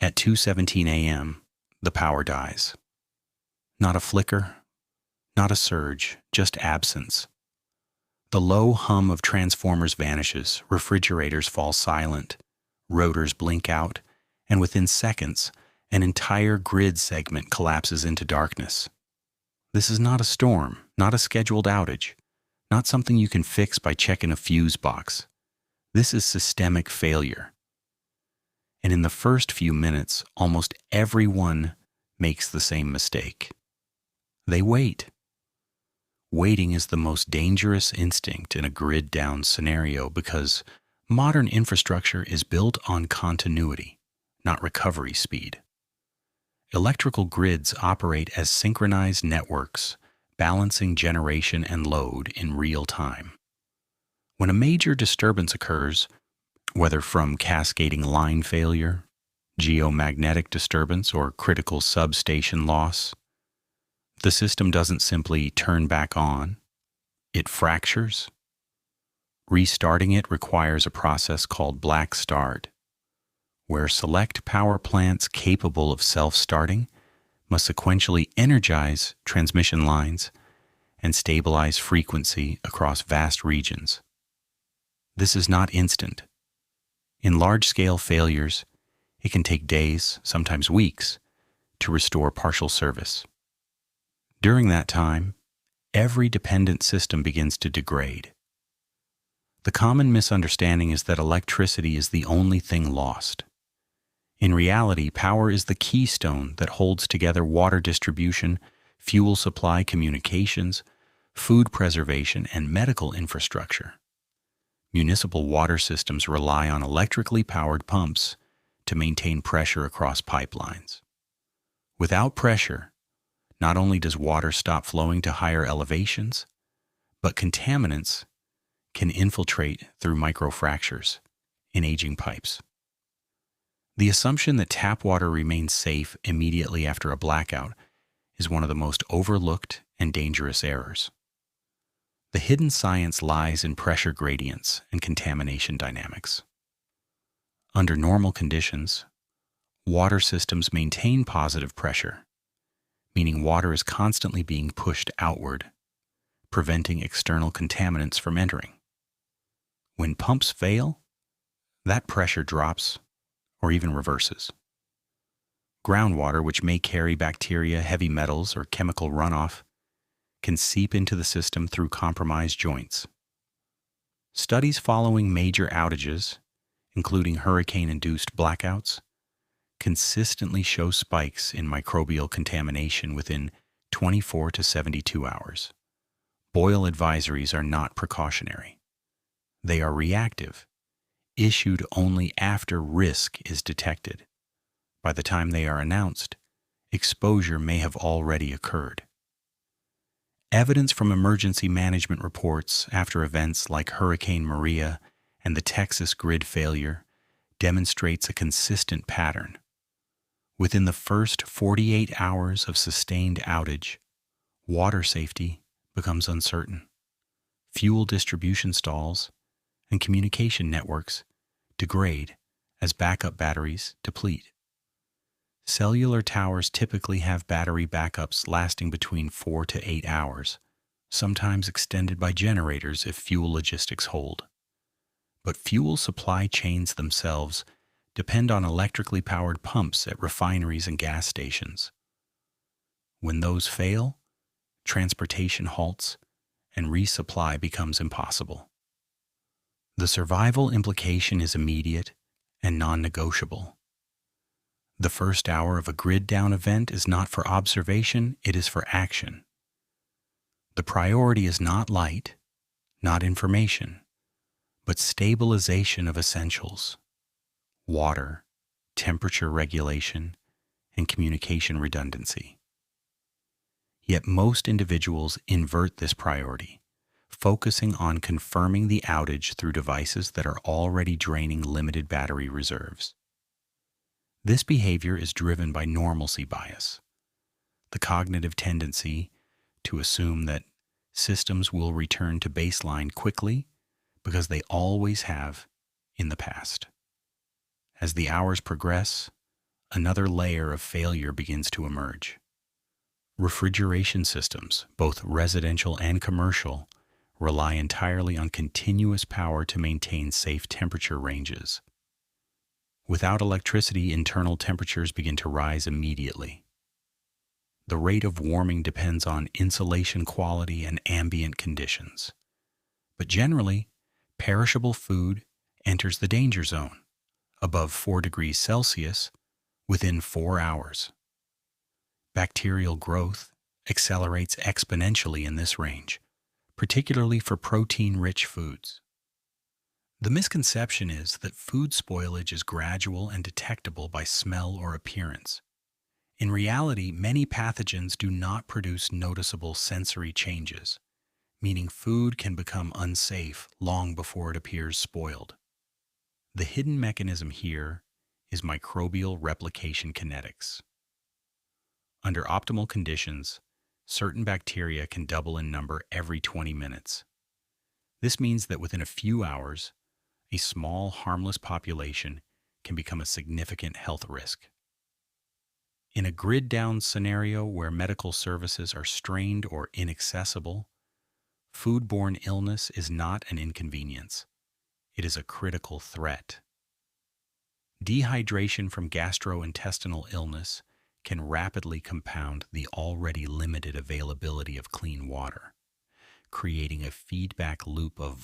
At 2:17 a.m., the power dies. Not a flicker, not a surge, just absence. The low hum of transformers vanishes, refrigerators fall silent, rotors blink out, and within seconds, an entire grid segment collapses into darkness. This is not a storm, not a scheduled outage, not something you can fix by checking a fuse box. This is systemic failure. And in the first few minutes, almost everyone makes the same mistake. They wait. Waiting is the most dangerous instinct in a grid-down scenario because modern infrastructure is built on continuity, not recovery speed. Electrical grids operate as synchronized networks, balancing generation and load in real time. When a major disturbance occurs, whether from cascading line failure, geomagnetic disturbance, or critical substation loss, the system doesn't simply turn back on, it fractures. Restarting it requires a process called black start, where select power plants capable of self-starting must sequentially energize transmission lines and stabilize frequency across vast regions. This is not instant. In large-scale failures, it can take days, sometimes weeks, to restore partial service. During that time, every dependent system begins to degrade. The common misunderstanding is that electricity is the only thing lost. In reality, power is the keystone that holds together water distribution, fuel supply, communications, food preservation, and medical infrastructure. Municipal water systems rely on electrically powered pumps to maintain pressure across pipelines. Without pressure, not only does water stop flowing to higher elevations, but contaminants can infiltrate through microfractures in aging pipes. The assumption that tap water remains safe immediately after a blackout is one of the most overlooked and dangerous errors. The hidden science lies in pressure gradients and contamination dynamics. Under normal conditions, water systems maintain positive pressure, meaning water is constantly being pushed outward, preventing external contaminants from entering. When pumps fail, that pressure drops or even reverses. Groundwater, which may carry bacteria, heavy metals, or chemical runoff, can seep into the system through compromised joints. Studies following major outages, including hurricane-induced blackouts, consistently show spikes in microbial contamination within 24 to 72 hours. Boil advisories are not precautionary. They are reactive, issued only after risk is detected. By the time they are announced, exposure may have already occurred. Evidence from emergency management reports after events like Hurricane Maria and the Texas grid failure demonstrates a consistent pattern. Within the first 48 hours of sustained outage, water safety becomes uncertain. Fuel distribution stalls and communication networks degrade as backup batteries deplete. Cellular towers typically have battery backups lasting between 4 to 8 hours, sometimes extended by generators if fuel logistics hold. But fuel supply chains themselves depend on electrically powered pumps at refineries and gas stations. When those fail, transportation halts and resupply becomes impossible. The survival implication is immediate and non-negotiable. The first hour of a grid-down event is not for observation, it is for action. The priority is not light, not information, but stabilization of essentials: water, temperature regulation, and communication redundancy. Yet most individuals invert this priority, focusing on confirming the outage through devices that are already draining limited battery reserves. This behavior is driven by normalcy bias, the cognitive tendency to assume that systems will return to baseline quickly because they always have in the past. As the hours progress, another layer of failure begins to emerge. Refrigeration systems, both residential and commercial, rely entirely on continuous power to maintain safe temperature ranges. Without electricity, internal temperatures begin to rise immediately. The rate of warming depends on insulation quality and ambient conditions. But generally, perishable food enters the danger zone, above 4 degrees Celsius, within 4 hours. Bacterial growth accelerates exponentially in this range, particularly for protein-rich foods. The misconception is that food spoilage is gradual and detectable by smell or appearance. In reality, many pathogens do not produce noticeable sensory changes, meaning food can become unsafe long before it appears spoiled. The hidden mechanism here is microbial replication kinetics. Under optimal conditions, certain bacteria can double in number every 20 minutes. This means that within a few hours, a small, harmless population can become a significant health risk. In a grid-down scenario where medical services are strained or inaccessible, foodborne illness is not an inconvenience. It is a critical threat. Dehydration from gastrointestinal illness can rapidly compound the already limited availability of clean water, creating a feedback loop of